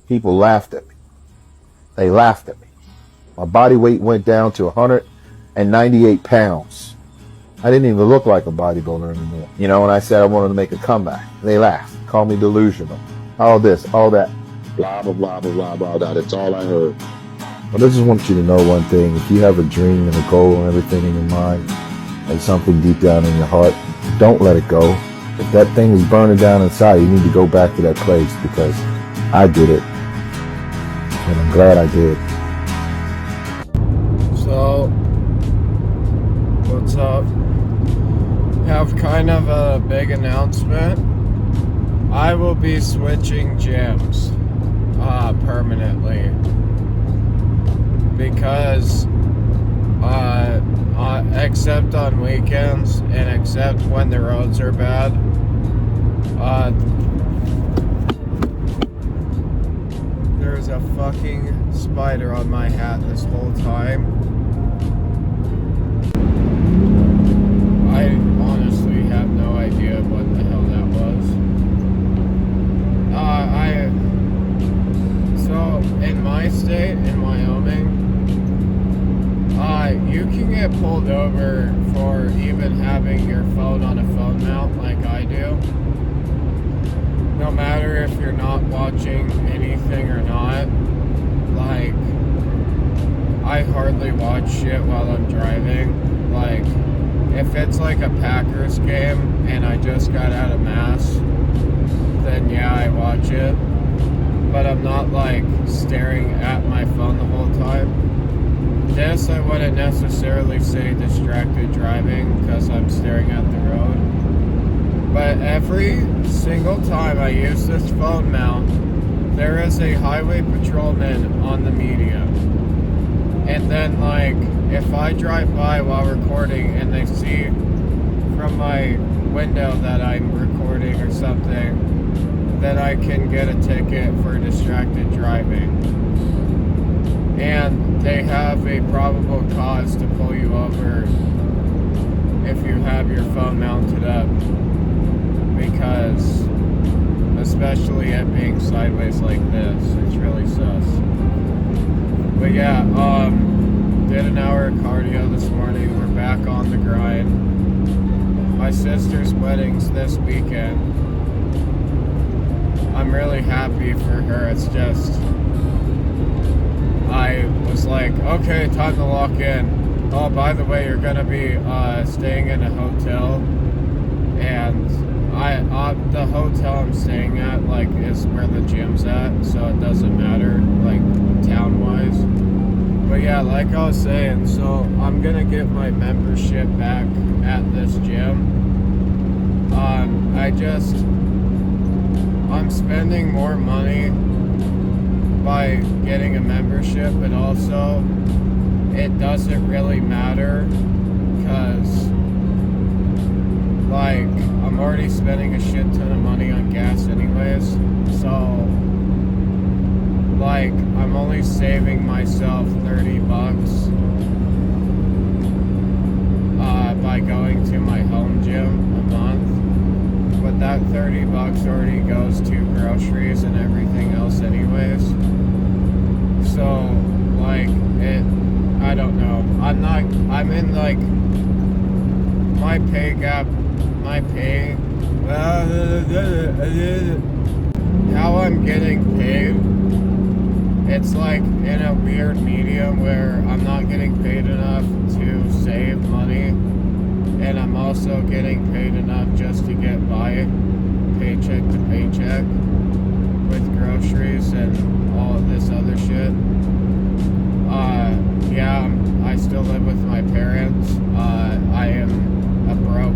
People laughed at me. They laughed at me. My body weight went down to 198 pounds. I didn't even look like a bodybuilder anymore. You know, when I said I wanted to make a comeback, they laughed, called me delusional. All this, all that. Blah, blah, blah, blah, blah, blah, blah. That's all I heard. But I just want you to know one thing. If you have a dream and a goal and everything in your mind and something deep down in your heart, don't let it go. If that thing is burning down inside, you need to go back to that place, because I did it. And I'm glad I did. So, what's up? Have kind of a big announcement. I will be switching gyms permanently, because except on weekends and except when the roads are bad, there's a fucking spider on my hat this whole time. I honestly have no idea what the hell that was. So in my state, in Wyoming, you can get pulled over for even having your phone on a phone mount like I do. No matter if you're not watching anything or not. Like, I hardly watch shit while I'm driving. Like, if it's like a Packers game and I just got out of Mass, then yeah, I watch it. But I'm not like staring at my phone the whole time. This, I wouldn't necessarily say distracted driving, because I'm staring at the road. But every single time I use this phone mount, there is a highway patrolman on the median. And then, like, if I drive by while recording and they see from my window that I'm recording or something, then I can get a ticket for distracted driving. And they have a probable cause to pull you over if you have your phone mounted up, because especially it being sideways like this, it's really sus. But yeah, did an hour of cardio this morning. We're back on the grind. My sister's wedding's this weekend. I'm really happy for her. It's just, I was like, okay, time to lock in. Oh, by the way, you're gonna be staying in a hotel, and the hotel I'm staying at, like, is where the gym's at, so it doesn't matter, like, town-wise. But yeah, like I was saying, so I'm gonna get my membership back at this gym. I'm spending more money by getting a membership, but also it doesn't really matter, because like I'm already spending a shit ton of money on gas anyways, so like I'm only saving myself $30 by going to my home gym a month, but that $30 already goes to groceries and everything else anyways. So like I don't know, I'm in like my pay gap, how I'm getting paid, it's like in a weird medium where I'm not getting paid enough to save money, and I'm also getting paid enough just to get by paycheck to paycheck with groceries and all of this other shit. Yeah, I still live with my parents. I am a broke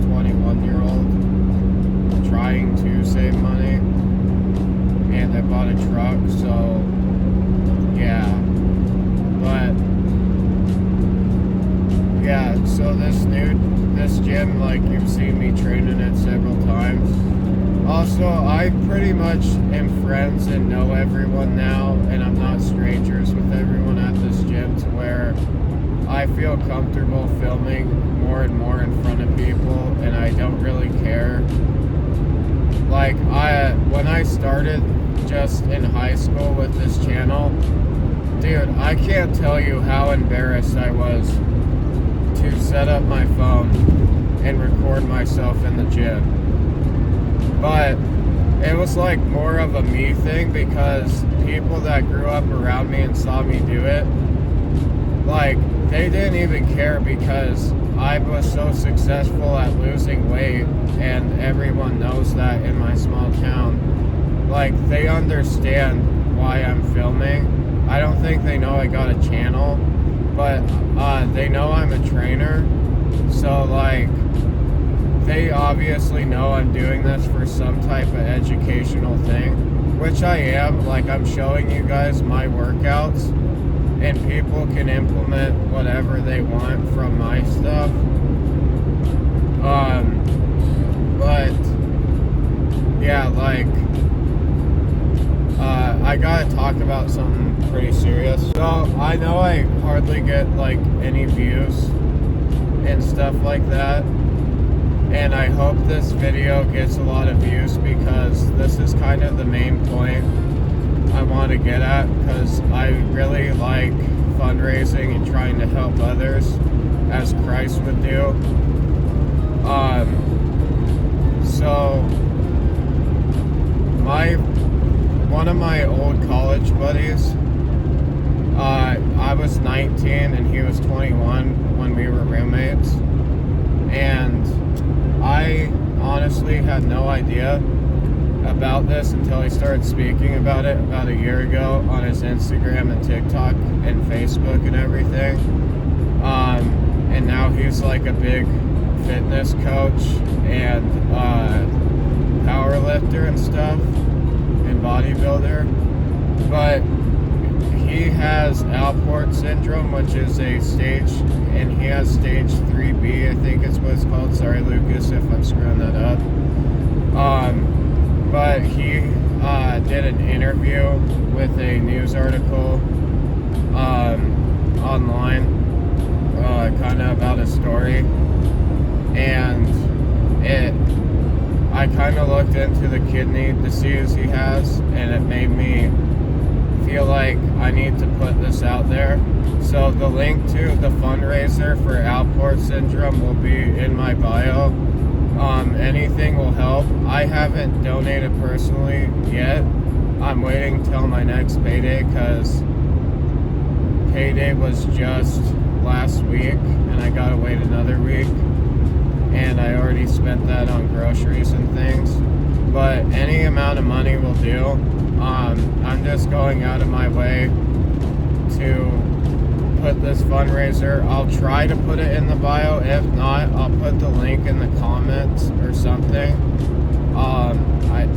21-year-old trying to save money, and I bought a truck, so yeah. But yeah, so this gym, like, you've seen me training it several times. Also, I pretty much am friends and know everyone now, and I'm not strangers with everyone at this gym, to where I feel comfortable filming more and more in front of people, and I don't really care. Like, when I started just in high school with this channel, dude, I can't tell you how embarrassed I was to set up my phone and record myself in the gym. But it was like more of a me thing, because people that grew up around me and saw me do it, like, they didn't even care, because I was so successful at losing weight, and everyone knows that in my small town. Like, they understand why I'm filming. I don't think they know I got a channel, but they know I'm a trainer. So, like, they obviously know I'm doing this for some type of educational thing, which I am. Like, I'm showing you guys my workouts, and people can implement whatever they want from my stuff. But yeah, like, I gotta talk about something pretty serious. So I know I hardly get like any views and stuff like that, and I hope this video gets a lot of views, because this is kind of the main point I want to get at, because I really like fundraising and trying to help others as Christ would do. So one of my old college buddies, I was 19 and he was 21 when we were roommates, and I honestly had no idea about this until he started speaking about it about a year ago on his Instagram and TikTok and Facebook and everything. And now he's like a big fitness coach and power lifter and stuff, and bodybuilder. But he has Alport syndrome, which is a stage, and he has stage 3B, I think it's what it's called. Sorry, Lucas, if I'm screwing that up. But he did an interview with a news article online, kind of about his story, and I kind of looked into the kidney disease he has, and it made me feel like I need to put this out there. So the link to the fundraiser for Alport syndrome will be in my bio. Anything will help. I haven't donated personally yet. I'm waiting till my next payday, because payday was just last week and I gotta wait another week, and I already spent that on groceries and things. But any amount of money will do. I'm just going out of my way to put this fundraiser. I'll try to put it in the bio. If not, I'll put the link in the comments or something.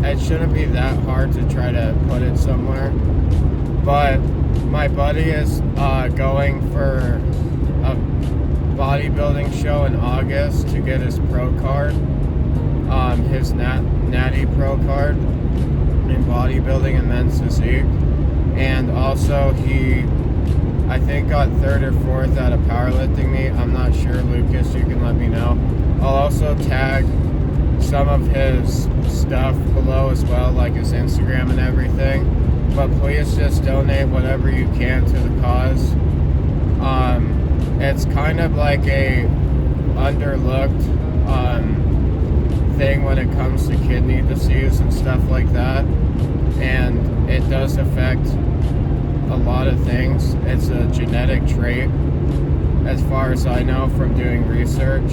It shouldn't be that hard to try to put it somewhere. But my buddy is going for a bodybuilding show in August to get his pro card, his Natty Pro card in bodybuilding and men's physique. And also he, I think, got 3rd or 4th out of powerlifting meet. I'm not sure, Lucas, you can let me know. I'll also tag some of his stuff below as well, like his Instagram and everything. But please just donate whatever you can to the cause. It's kind of like a underlooked thing when it comes to kidney disease and stuff like that, and it does affect a lot of things. It's a genetic trait, as far as I know from doing research.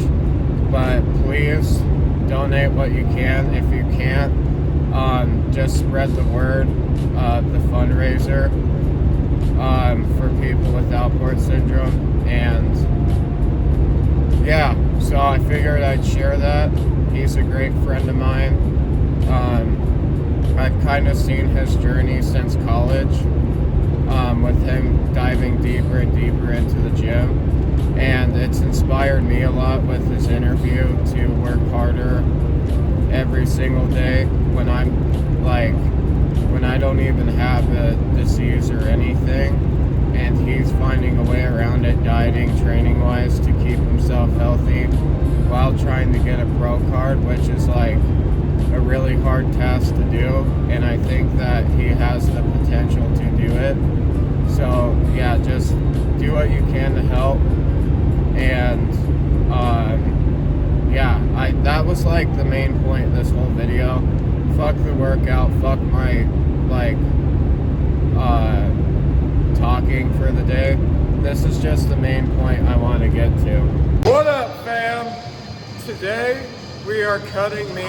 But please donate what you can. If you can't, just spread the word of the fundraiser for people with Alport syndrome. And yeah, so I figured I'd share that. He's a great friend of mine. I've kind of seen his journey since college, with him diving deeper and deeper into the gym, and it's inspired me a lot with his interview to work harder every single day when I don't even have a disease or anything, and he's finding a way around it, dieting, training wise, to keep himself healthy while trying to get a pro card, which is like a really hard task to do, and I think that he has the potential to do it. So yeah, just do what you can to help. And yeah, that was like the main point of this whole video. Fuck the workout, fuck my like talking for the day. This is just the main point I want to get to. What up, fam? Today we are cutting meat.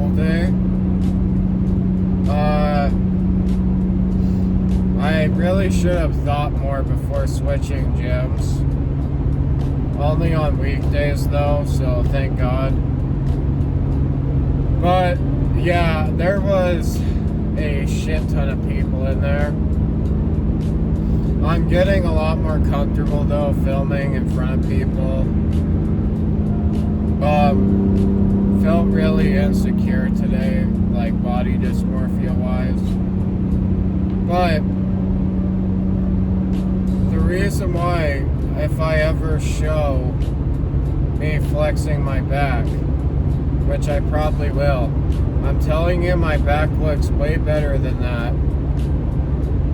whole day. I really should have thought more before switching gyms. Only on weekdays though, so thank God. But yeah, there was a shit ton of people in there. I'm getting a lot more comfortable though filming in front of people. Felt really insecure today, like body dysmorphia wise. But the reason why, if I ever show me flexing my back, which I probably will, I'm telling you my back looks way better than that.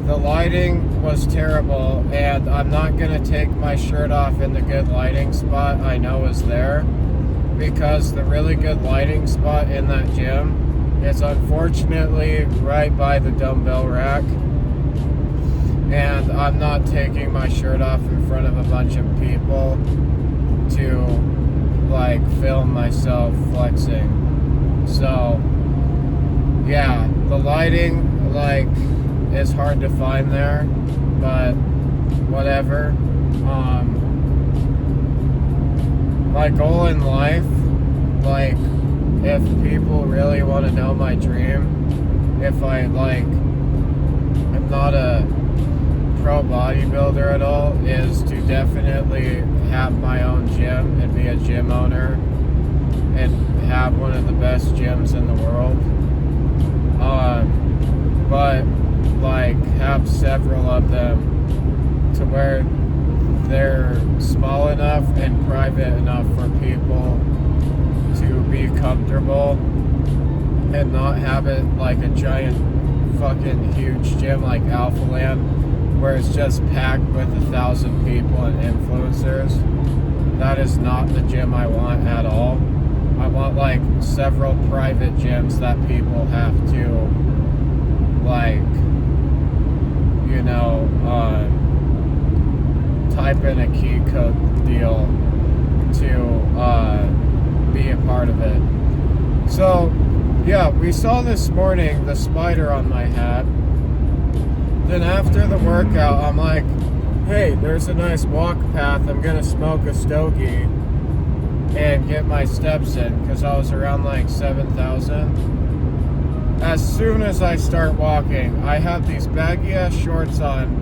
The lighting was terrible, and I'm not going to take my shirt off in the good lighting spot I know is there, because the really good lighting spot in that gym is unfortunately right by the dumbbell rack, and I'm not taking my shirt off in front of a bunch of people to like film myself flexing. So yeah, the lighting like is hard to find there, but whatever. My goal in life, like, if people really want to know my dream, if I like, I'm not a pro bodybuilder at all, is to definitely have my own gym and be a gym owner and have one of the best gyms in the world. But like have several of them to where they're small enough and private enough for people to be comfortable and not have it like a giant fucking huge gym like Alpha Land where it's just packed with 1,000 people and influencers. That is not the gym I want at all. I want like several private gyms that people have to like, you know, type in a key code deal to be a part of it. So yeah, we saw this morning the spider on my hat. Then after the workout, I'm like, hey, there's a nice walk path. I'm gonna smoke a stogie and get my steps in, because I was around like 7,000. As soon as I start walking, I have these baggy ass shorts on,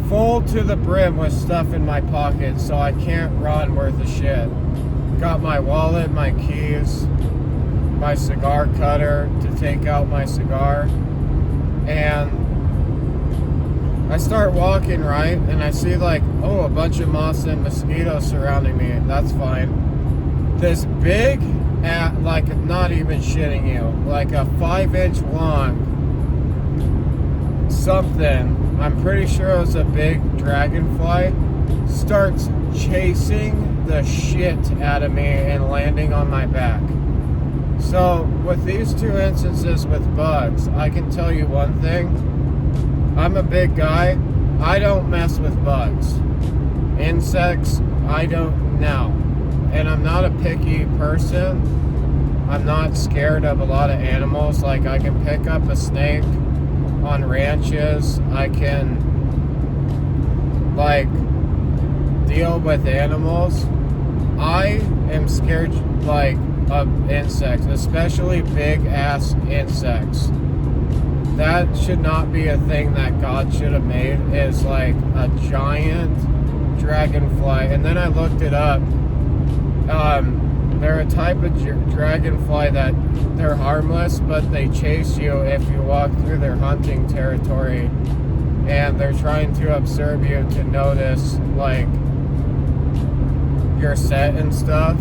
full to the brim with stuff in my pocket, so I can't run worth a shit. Got my wallet, my keys, my cigar cutter to take out my cigar, and I start walking, right, and I see like, oh, a bunch of moths and mosquitoes surrounding me. That's fine. This big, like, not even shitting you, like a 5-inch long something, I'm pretty sure it was a big dragonfly, starts chasing the shit out of me and landing on my back. So with these two instances with bugs, I can tell you one thing. I'm a big guy. I don't mess with bugs. Insects, I don't know. And I'm not a picky person. I'm not scared of a lot of animals. Like, I can pick up a snake on ranches. I can, like, deal with animals. I am scared, like, of insects, especially big-ass insects. That should not be a thing that God should have made, is like a giant dragonfly. And then I looked it up. They're a type of dragonfly that they're harmless, but they chase you if you walk through their hunting territory, and they're trying to observe you to notice like your set and stuff.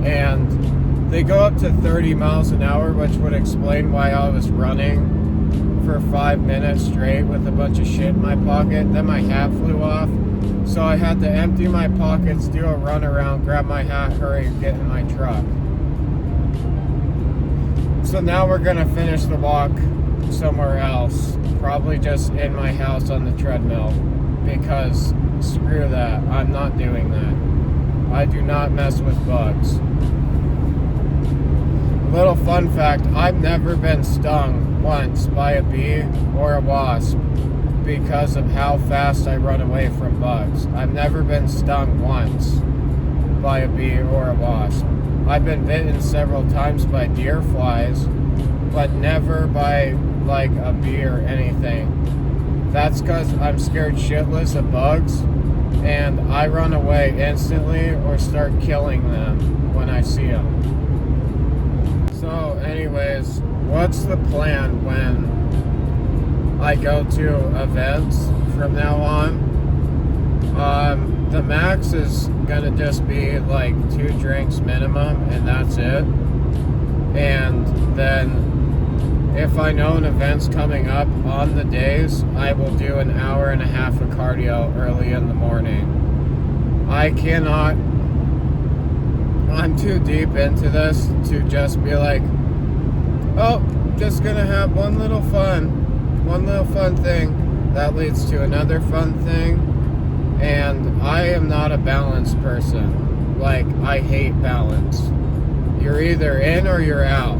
And they go up to 30 miles an hour, which would explain why I was running for 5 minutes straight with a bunch of shit in my pocket. Then my hat flew off, so I had to empty my pockets, do a run around, grab my hat, hurry, and get in my truck. So now we're gonna finish the walk somewhere else, probably just in my house on the treadmill, because screw that, I'm not doing that. I do not mess with bugs. little fun fact, I've never been stung once by a bee or a wasp because of how fast I run away from bugs. I've never been stung once by a bee or a wasp. I've been bitten several times by deer flies, but never by like a bee or anything. That's because I'm scared shitless of bugs, and I run away instantly or start killing them when I see them. So anyways, what's the plan when I go to events from now on? The max is gonna just be like 2 drinks minimum, and that's it. And then if I know an event's coming up on the days, I will do an hour and a half of cardio early in the morning. I'm too deep into this to just be like, oh, just gonna have one little fun thing that leads to another fun thing. And I am not a balanced person. Like, I hate balance. You're either in or you're out.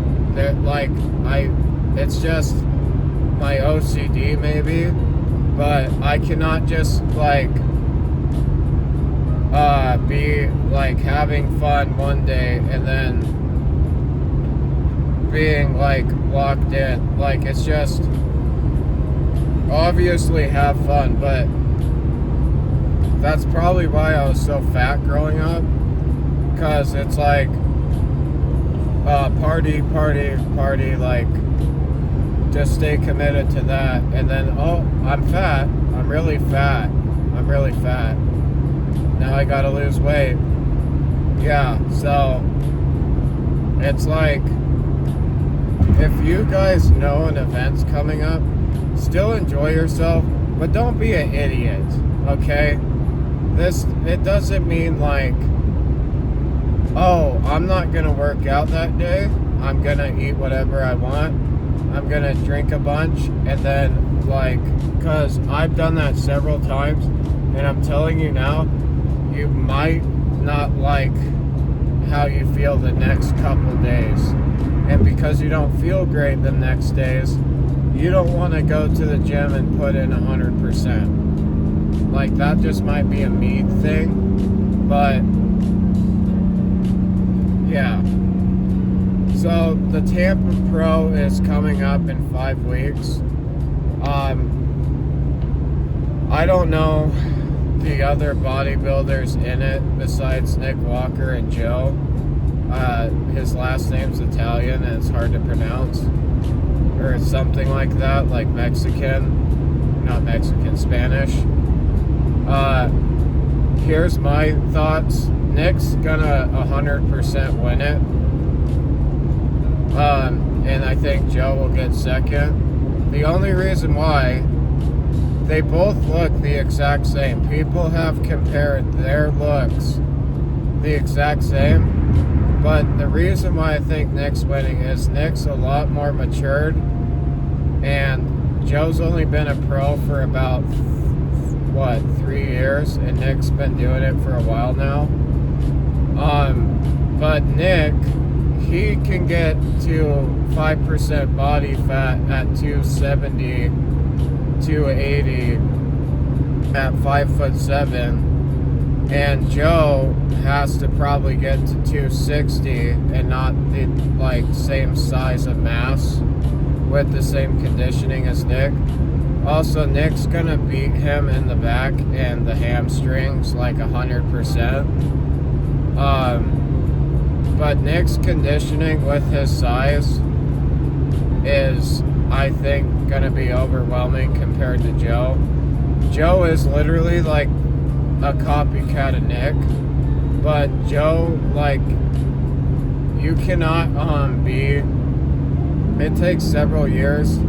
It's just my OCD maybe, but I cannot just be like having fun one day and then being like locked in. Like, it's just obviously have fun, but that's probably why I was so fat growing up, because it's like party, like just stay committed to that, and then, oh, I'm fat, I'm really fat, now I gotta lose weight. Yeah, so it's like, if you guys know an event's coming up, still enjoy yourself, but don't be an idiot, okay? It doesn't mean like, oh, I'm not gonna work out that day, I'm gonna eat whatever I want, I'm gonna drink a bunch, and then because I've done that several times, and I'm telling you now, you might not like how you feel the next couple days, and because you don't feel great the next days, you don't want to go to the gym and put in 100%. Like, that just might be a me thing, but yeah. So the Tampa Pro is coming up in 5 weeks. I don't know the other bodybuilders in it besides Nick Walker and Joe. His last name's Italian and it's hard to pronounce, or something like that, like Spanish. Here's my thoughts. Nick's gonna 100% win it. And I think Joe will get second. The only reason why, they both look the exact same. People have compared their looks the exact same. But the reason why I think Nick's winning is Nick's a lot more matured, and Joe's only been a pro for about 3 years, and Nick's been doing it for a while now. But Nick, he can get to 5% body fat at 270, 280 at 5'7", and Joe has to probably get to 260 and not the same size of mass with the same conditioning as Nick. Also, Nick's gonna beat him in the back and the hamstrings 100%. But Nick's conditioning with his size is, I think, gonna be overwhelming compared to Joe. Joe is literally like a copycat of Nick, but Joe, you cannot it takes several years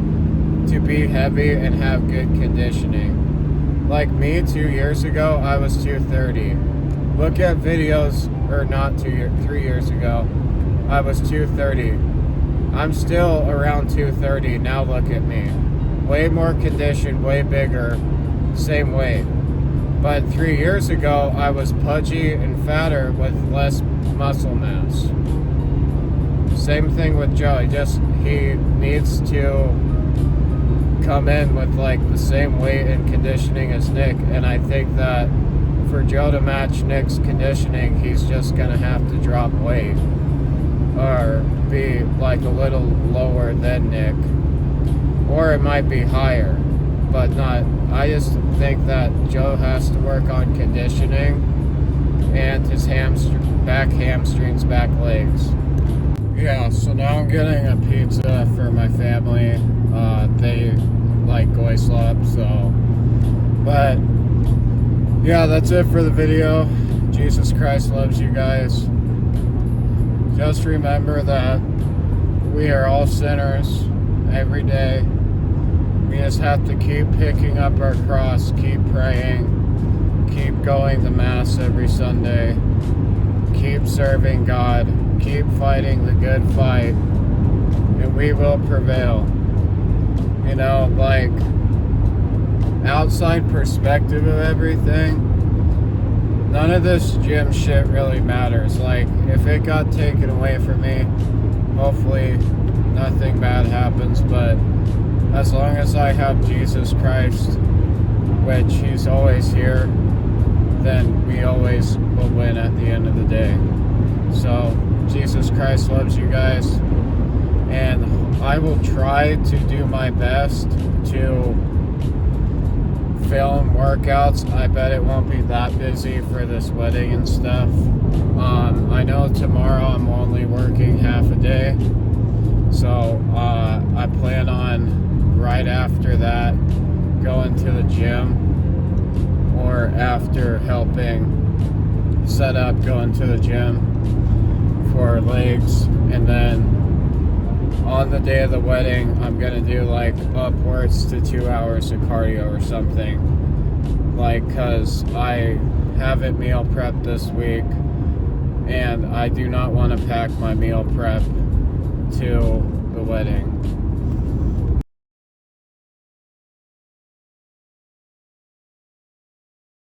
to be heavy and have good conditioning. Like me, 2 years ago, I was 230. Look at videos, or not 3 years ago, I was 230. I'm still around 230, now look at me. Way more conditioned, way bigger, same weight. But 3 years ago, I was pudgy and fatter with less muscle mass. same thing with Joe. He needs to come in with like the same weight and conditioning as Nick, and I think that for Joe to match Nick's conditioning, he's just gonna have to drop weight or be like a little lower than Nick, or it might be higher, but not. I just think that Joe has to work on conditioning and his back hamstrings, back legs. Yeah, so now I'm getting a pizza for my family. They like goy slop, so. But yeah, that's it for the video. Jesus Christ loves you guys. Just remember that we are all sinners every day. We just have to keep picking up our cross, keep praying, keep going to Mass every Sunday, keep serving God, keep fighting the good fight, and we will prevail. You know, like, outside perspective of everything, none of this gym shit really matters. Like, if it got taken away from me, hopefully nothing bad happens, but as long as I have Jesus Christ, which he's always here, then we always will win at the end of the day. So Jesus Christ loves you guys, and I will try to do my best to film workouts. I bet it won't be that busy for this wedding and stuff. I know tomorrow I'm only working half a day, so I plan on right after that going to the gym, or after helping set up going to the gym for legs, and then on the day of the wedding I'm gonna do like upwards to 2 hours of cardio or something, like, cause I haven't meal prepped this week and I do not want to pack my meal prep to the wedding.